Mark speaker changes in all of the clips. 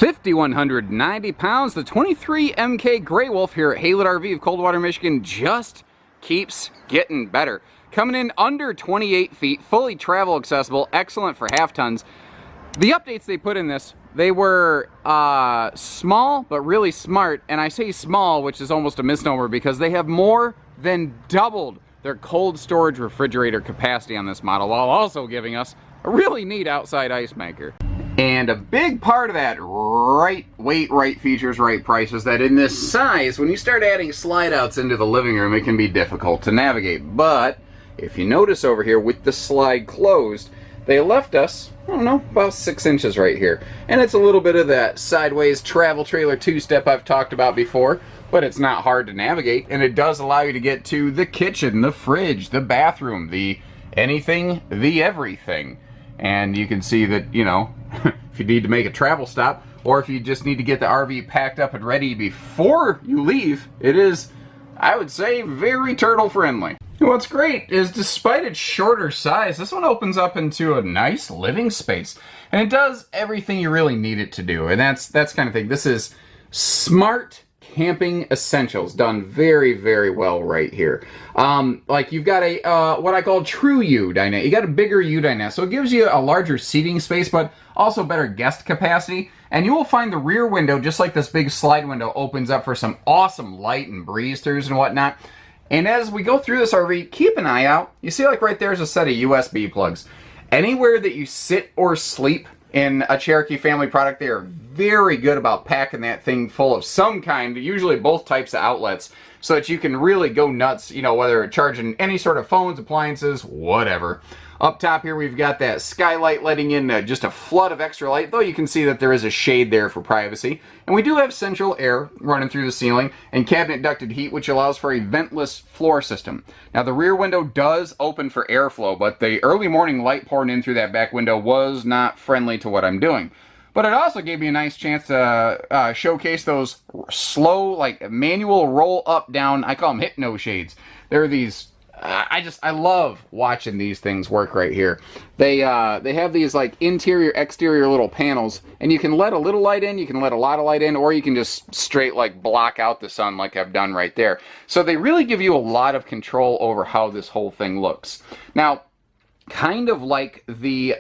Speaker 1: 5,190 pounds, the 23 MK Grey Wolf here at Haylett RV of Coldwater, Michigan just keeps getting better. Coming in under 28 feet, fully travel accessible, excellent for half tons. The updates they put in this, they were small but really smart, and I say small, which is almost a misnomer because they have more than doubled their cold storage refrigerator capacity on this model, while also giving us a really neat outside ice maker. And a big part of that right weight, right features, right price is that in this size, when you start adding slide outs into the living room, it can be difficult to navigate. But if you notice over here with the slide closed, they left us, I don't know, about 6 inches right here. And it's a little bit of that sideways travel trailer two-step I've talked about before, but it's not hard to navigate, and it does allow you to get to the kitchen, the fridge, the bathroom, the anything, the everything. And you can see that, you know, if you need to make a travel stop, or if you just need to get the RV packed up and ready before you leave, it is, I would say, very turtle friendly. And what's great is despite its shorter size, this one opens up into a nice living space. And it does everything you really need it to do. And that's kind of thing. This is smart camping essentials done very, very well right here. Like you've got a what I call true U dinette. You got a bigger U dinette, so it gives you a larger seating space, but also better guest capacity. And you will find the rear window, just like this big slide window, opens up for some awesome light and breeze throughs and whatnot. And as we go through this RV, keep an eye out. You see, like right there's a set of USB plugs. Anywhere that you sit or sleep in a Cherokee family product, they are very good about packing that thing full of some kind, usually both types of outlets, so that you can really go nuts, you know, whether charging any sort of phones, appliances, whatever. Up top here, we've got that skylight letting in just a flood of extra light, though you can see that there is a shade there for privacy. And we do have central air running through the ceiling and cabinet ducted heat, which allows for a ventless floor system. Now, the rear window does open for airflow, but the early morning light pouring in through that back window was not friendly to what I'm doing. But it also gave me a nice chance to showcase those slow, like manual roll up, down, I call them hypno shades. They're these, I love watching these things work right here. They have these like interior, exterior little panels, and you can let a little light in, you can let a lot of light in, or you can just straight like block out the sun like I've done right there. So they really give you a lot of control over how this whole thing looks. Now, kind of like the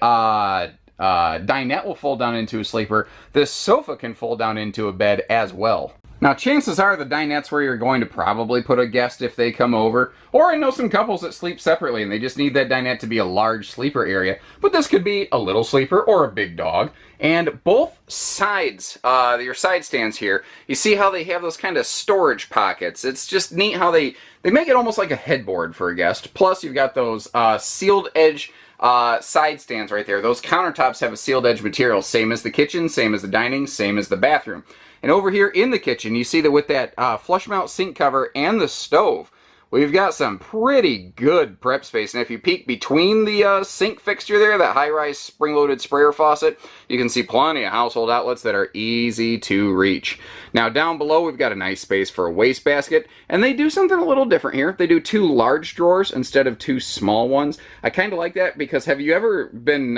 Speaker 1: dinette will fold down into a sleeper, this sofa can fold down into a bed as well. Now, chances are the dinette's where you're going to probably put a guest if they come over, or I know some couples that sleep separately and they just need that dinette to be a large sleeper area, but this could be a little sleeper or a big dog. And both sides, your side stands here, you see how they have those kind of storage pockets. It's just neat how they make it almost like a headboard for a guest. Plus, you've got those sealed edge side stands right there. Those countertops have a sealed edge material, same as the kitchen, same as the dining, same as the bathroom. And over here in the kitchen, you see that with that flush mount sink cover and the stove, we've got some pretty good prep space. And if you peek between the sink fixture there, that high-rise spring-loaded sprayer faucet, you can see plenty of household outlets that are easy to reach. Now down below, we've got a nice space for a wastebasket, and they do something a little different here. They do 2 large drawers instead of 2 small ones. I kind of like that because have you ever been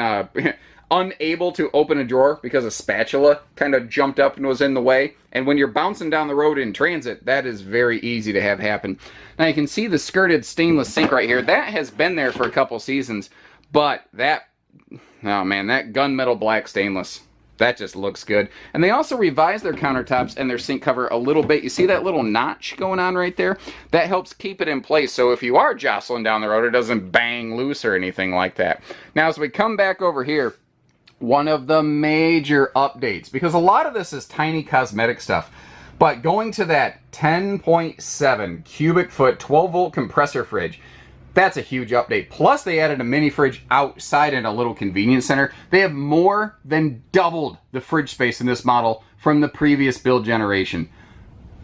Speaker 1: unable to open a drawer because a spatula kind of jumped up and was in the way? And when you're bouncing down the road in transit, that is very easy to have happen. Now you can see the skirted stainless sink right here. That has been there for a couple seasons, but that, oh man, that gunmetal black stainless, that just looks good. And they also revised their countertops and their sink cover a little bit. You see that little notch going on right there? That helps keep it in place, so if you are jostling down the road, it doesn't bang loose or anything like that. Now as we come back over here, one of the major updates, because a lot of this is tiny cosmetic stuff, but going to that 10.7 cubic foot 12 volt compressor fridge, that's a huge update. Plus they added a mini fridge outside in a little convenience center. They have more than doubled the fridge space in this model from the previous build generation.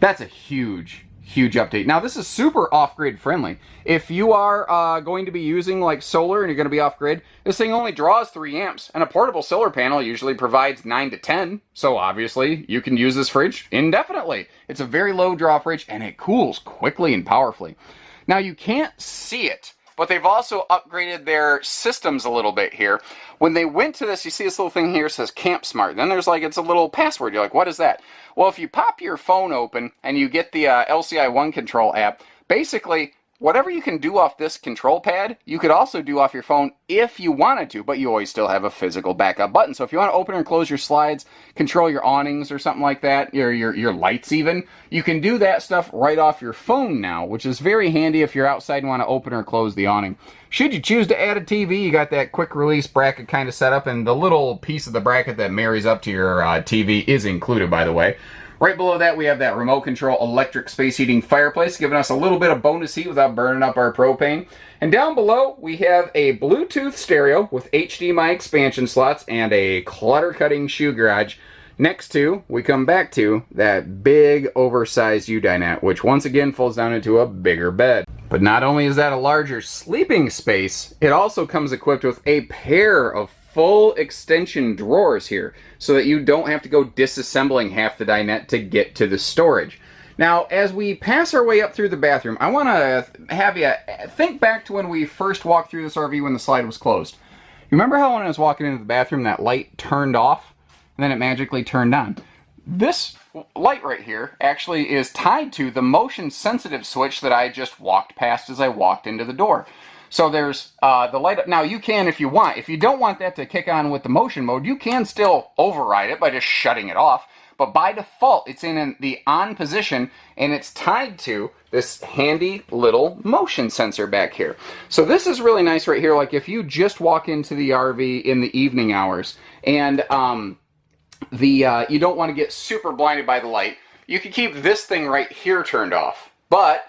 Speaker 1: That's a huge update. Now this is super off-grid friendly. If you are going to be using like solar and you're going to be off-grid, this thing only draws 3 amps, and a portable solar panel usually provides 9 to 10, so obviously you can use this fridge indefinitely. It's a very low draw fridge and it cools quickly and powerfully. Now you can't see it but they've also upgraded their systems a little bit here. When they went to this, you see this little thing here that says Camp Smart. Then there's like, it's a little password. You're like, what is that? Well, if you pop your phone open and you get the LCI One Control app, basically, whatever you can do off this control pad, you could also do off your phone if you wanted to, but you always still have a physical backup button. So if you want to open and close your slides, control your awnings or something like that, your lights even, you can do that stuff right off your phone now, which is very handy if you're outside and want to open or close the awning. Should you choose to add a TV, you got that quick release bracket kind of set up, and the little piece of the bracket that marries up to your TV is included, by the way. Right below that, we have that remote control electric space heating fireplace, giving us a little bit of bonus heat without burning up our propane. And down below, we have a Bluetooth stereo with HDMI expansion slots and a clutter-cutting shoe garage. Next to, we come back to that big oversized U-dinette, which once again folds down into a bigger bed. But not only is that a larger sleeping space, it also comes equipped with a pair of full extension drawers here, so that you don't have to go disassembling half the dinette to get to the storage. Now, as we pass our way up through the bathroom, I want to have you think back to when we first walked through this RV when the slide was closed. You remember how when I was walking into the bathroom, that light turned off, and then it magically turned on? This light right here actually is tied to the motion-sensitive switch that I just walked past as I walked into the door. So there's the light up. Now you can, if you want, if you don't want that to kick on with the motion mode, you can still override it by just shutting it off. But by default, it's in the on position, and it's tied to this handy little motion sensor back here. So this is really nice right here. Like if you just walk into the RV in the evening hours, and you don't want to get super blinded by the light, you can keep this thing right here turned off. But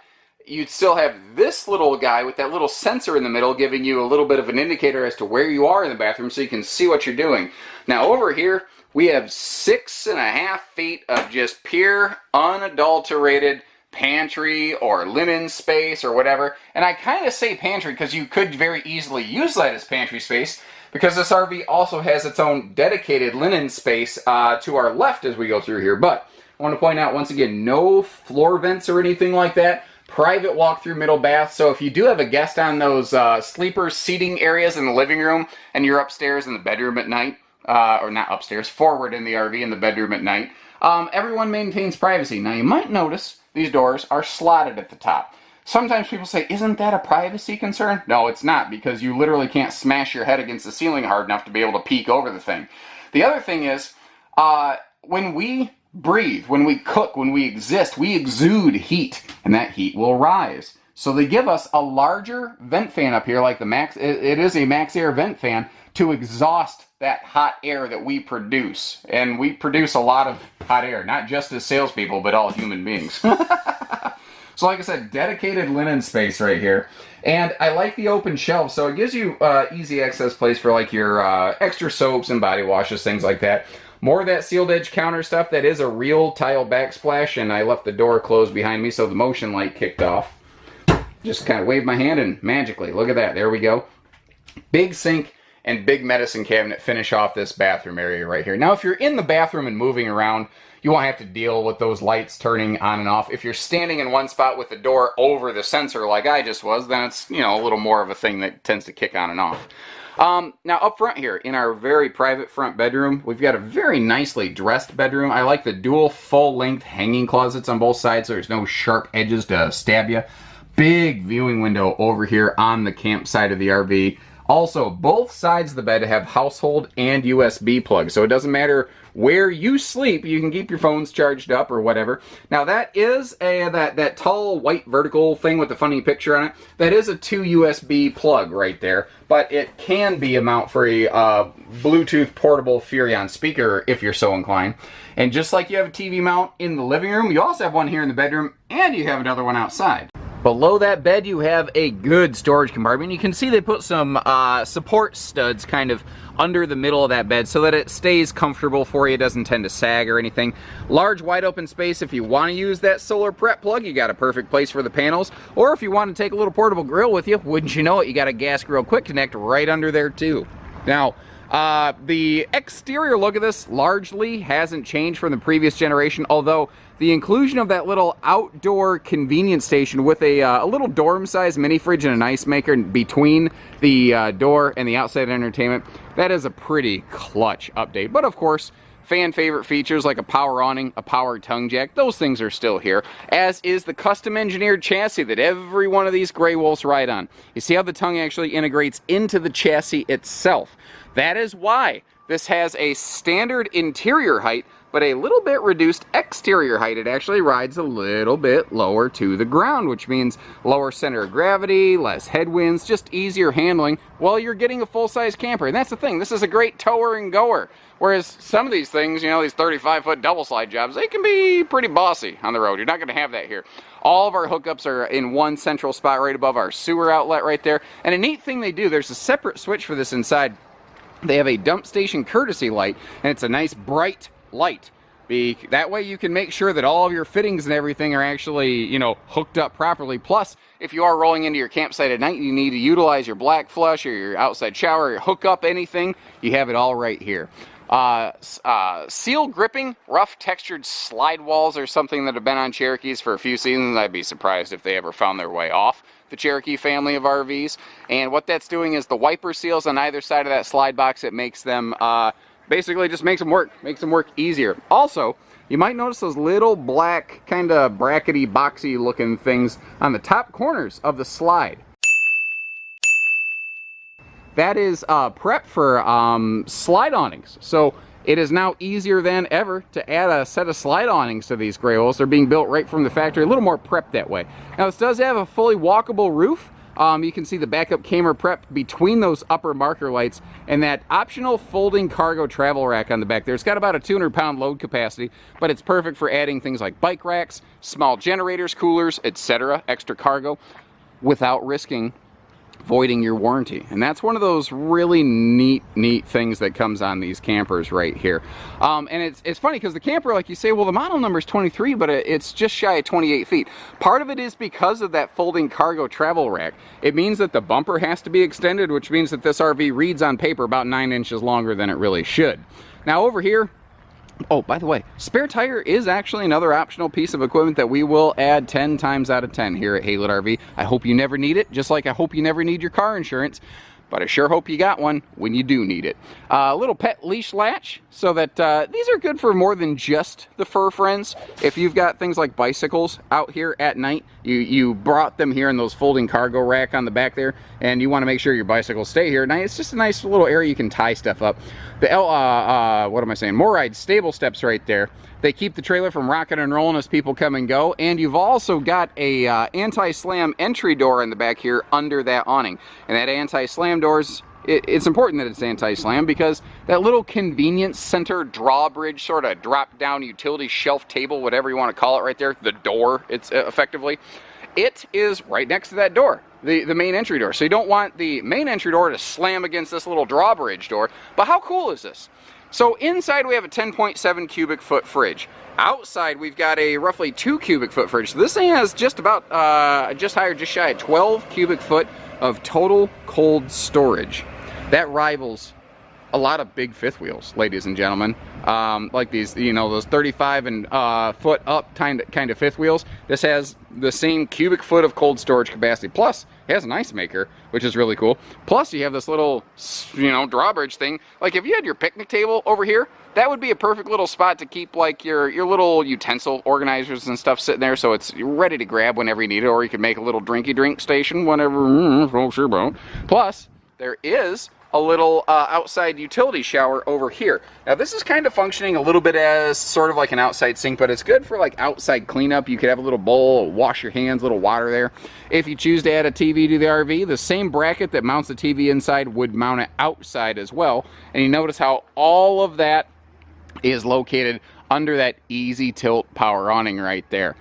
Speaker 1: you'd still have this little guy with that little sensor in the middle giving you a little bit of an indicator as to where you are in the bathroom so you can see what you're doing. Now over here, we have 6.5 feet of just pure, unadulterated pantry or linen space or whatever. And I kind of say pantry because you could very easily use that as pantry space, because this RV also has its own dedicated linen space to our left as we go through here. But I want to point out once again, no floor vents or anything like that. Private walk-through middle bath, so if you do have a guest on those sleeper seating areas in the living room and you're upstairs in the bedroom at night, or not upstairs, forward in the RV in the bedroom at night, everyone maintains privacy. Now you might notice these doors are slotted at the top. Sometimes people say, isn't that a privacy concern? No, it's not, because you literally can't smash your head against the ceiling hard enough to be able to peek over the thing. The other thing is, when we breathe, when we cook, when we exist, we exude heat, and that heat will rise. So they give us a larger vent fan up here, like the Max, it is a Max Air vent fan, to exhaust that hot air that we produce. And we produce a lot of hot air, not just as salespeople, but all human beings. So like I said, dedicated linen space right here. And I like the open shelves, so it gives you easy access place for like your extra soaps and body washes, things like that. More of that sealed edge counter stuff. That is a real tile backsplash, and I left the door closed behind me so the motion light kicked off. Just kind of waved my hand and magically, look at that, there we go. Big sink and big medicine cabinet finish off this bathroom area right here. Now if you're in the bathroom and moving around, you won't have to deal with those lights turning on and off. If you're standing in one spot with the door over the sensor like I just was, then it's, you know, a little more of a thing that tends to kick on and off. Now up front here, in our very private front bedroom, we've got a very nicely dressed bedroom. I like the dual full-length hanging closets on both sides so there's no sharp edges to stab you. Big viewing window over here on the camp side of the RV. Also, both sides of the bed have household and USB plugs, so it doesn't matter where you sleep, you can keep your phones charged up or whatever. Now that is that tall white vertical thing with the funny picture on it. That is a 2 USB plug right there, but it can be a mount for a Bluetooth portable Furrion speaker if you're so inclined. And just like you have a TV mount in the living room, you also have one here in the bedroom, and you have another one outside. Below that bed, you have a good storage compartment. You can see they put some support studs kind of under the middle of that bed so that it stays comfortable for you. It doesn't tend to sag or anything. Large, wide open space. If you want to use that solar prep plug, you got a perfect place for the panels. Or if you want to take a little portable grill with you, wouldn't you know it, you got a gas grill quick connect right under there too. Now, The exterior look of this largely hasn't changed from the previous generation, although the inclusion of that little outdoor convenience station with a little dorm-sized mini fridge and an ice maker between the door and the outside entertainment, that is a pretty clutch update. But of course, fan favorite features like a power awning, a power tongue jack, those things are still here, as is the custom engineered chassis that every one of these Grey Wolves ride on. You see how the tongue actually integrates into the chassis itself. That is why this has a standard interior height, but a little bit reduced exterior height. It actually rides a little bit lower to the ground, which means lower center of gravity, less headwinds, just easier handling while you're getting a full-size camper. And that's the thing, this is a great tower and goer. Whereas some of these things, you know, these 35-foot double slide jobs, they can be pretty bossy on the road. You're not going to have that here. All of our hookups are in one central spot right above our sewer outlet right there. And a neat thing they do, there's a separate switch for this inside. They have a dump station courtesy light, and it's a nice bright light. That way you can make sure that all of your fittings and everything are actually, you know, hooked up properly. Plus, if you are rolling into your campsite at night, you need to utilize your black flush or your outside shower or hook up anything, you have it all right here. Seal gripping, rough textured slide walls are something that have been on Cherokees for a few seasons. I'd be surprised if they ever found their way off the Cherokee family of RVs. And what that's doing is the wiper seals on either side of that slide box, it makes them, basically just makes them work easier. Also, you might notice those little black, kind of brackety, boxy looking things on the top corners of the slide. That is prep for slide awnings. So it is now easier than ever to add a set of slide awnings to these Grey Wolves. They're being built right from the factory, a little more prep that way. Now this does have a fully walkable roof. You can see the backup camera prep between those upper marker lights and that optional folding cargo travel rack on the back there. It's got about a 200-pound load capacity, but it's perfect for adding things like bike racks, small generators, coolers, etc., extra cargo, without risking voiding your warranty. And that's one of those really neat things that comes on these campers right here. And it's funny because the camper, like you say, well, the model number is 23, but it's just shy of 28 feet. Part of it is because of that folding cargo travel rack. It means that the bumper has to be extended, which means that this RV reads on paper about 9 inches longer than it really should. Now over here, oh, by the way, spare tire is actually another optional piece of equipment that we will add 10 times out of 10 here at Haylett RV. I hope you never need it, just like I hope you never need your car insurance, but I sure hope you got one when you do need it. A little pet leash latch, so that these are good for more than just the fur friends. If you've got things like bicycles out here at night, you brought them here in those folding cargo rack on the back there, and you want to make sure your bicycles stay here. Now, it's just a nice little area you can tie stuff up. The what am I saying? Moride stable steps right there. They keep the trailer from rocking and rolling as people come and go. And you've also got a anti-slam entry door in the back here under that awning. And that anti-slam doors, it's important that it's anti-slam because that little convenience center drawbridge, sort of drop-down utility shelf table, whatever you want to call it right there, the door, it's effectively, it is right next to that door. The main entry door. So you don't want the main entry door to slam against this little drawbridge door. But how cool is this? So inside we have a 10.7 cubic foot fridge. Outside we've got a roughly 2 cubic foot fridge. So this thing has just about, just shy of 12 cubic foot of total cold storage. That rivals a lot of big fifth wheels, ladies and gentlemen. Like these, you know, those 35 and foot up kind of fifth wheels. This has the same cubic foot of cold storage capacity. Plus, it has an ice maker, which is really cool. Plus, you have this little, you know, drawbridge thing. Like if you had your picnic table over here, that would be a perfect little spot to keep like your little utensil organizers and stuff sitting there, so it's ready to grab whenever you need it. Or you could make a little drinky drink station whenever. Sure about. Plus, there is a little outside utility shower over here. Now this is kind of functioning a little bit as sort of like an outside sink, but it's good for like outside cleanup. You could have a little bowl, wash your hands, a little water there. If you choose to add a TV to the RV, the same bracket that mounts the TV inside would mount it outside as well. And you notice how all of that is located under that easy tilt power awning right there.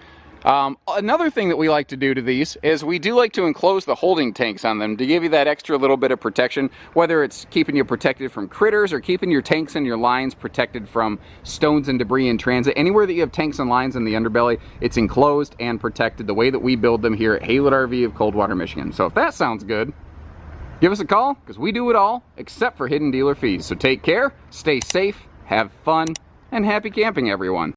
Speaker 1: Another thing that we like to do to these is we do like to enclose the holding tanks on them to give you that extra little bit of protection, whether it's keeping you protected from critters or keeping your tanks and your lines protected from stones and debris in transit. Anywhere that you have tanks and lines in the underbelly, it's enclosed and protected the way that we build them here at Haylett RV of Coldwater, Michigan. So if that sounds good, Give us a call, because we do it all, except for hidden dealer fees. So take care, stay safe, have fun, and happy camping, everyone.